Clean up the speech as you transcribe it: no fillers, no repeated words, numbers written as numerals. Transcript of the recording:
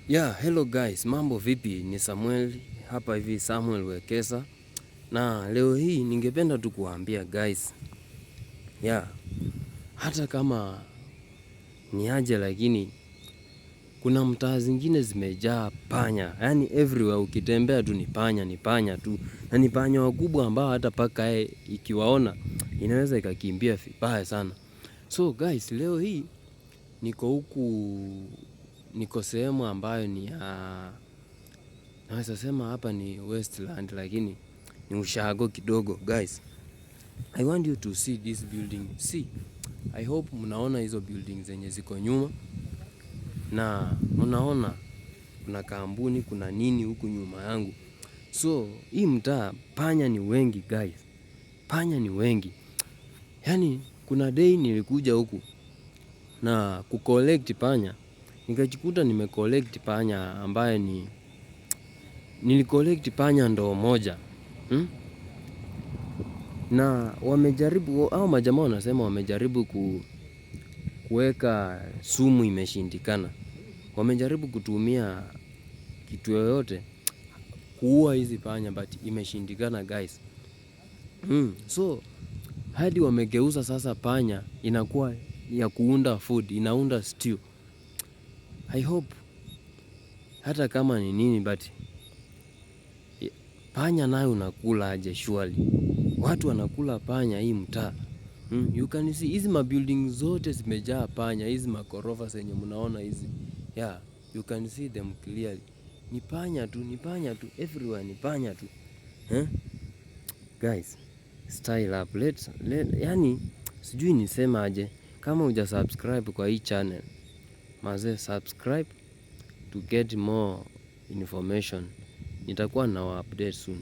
Hello guys, mambo vipi? Ni Samuel hapa hivi, Samuel Wekesa, na leo hii ningependa tu kuambia guys, hata kama ni aje, lakini kuna mtaa zingine zimejaa panya, yani everywhere ukitembea tu ni panya tu, na ni panya wakubwa ambao hata paka ikiwaona inaweza ikakimbia vibaya sana. So guys, leo hii niko sehemu ambayo ni naweza sema hapa ni Westland, lakini ni ushago kidogo. Guys, I want you to see this building. See, I hope mnaona hizo buildings zenye ziko nyuma, na mnaona kuna kampuni, kuna nini huku nyuma yangu. So hii mtaa panya ni wengi guys, panya ni wengi. Yani kuna day nilikuja huku na kucollect panya, nikajikuta nimecollect panya ambaye nilicollect panya ndoo moja. Na wamejaribu, au majamaa wanasema wamejaribu kuweka sumu, imeshindikana. Wamejaribu kutumia kitu yoyote kuua hizi panya, but imeshindikana guys. So hadi wamegeuza sasa panya inakuwa ya kuunda food, inaunda stew. I hope hata kama ni nini, but panya nayo unakula aje surely? Watu wanakula panya hii mtaa. You can see hizi mabuilding zote zimejaa panya, hizi makorofa zenye mnaona hizi. You can see them clearly. Ni panya tu everywhere, ni panya tu. Guys, style up. Yani sijui nisema aje. Kama uja subscribe kwa hii channel, mazee subscribe to get more information. Nitakuwa na update soon.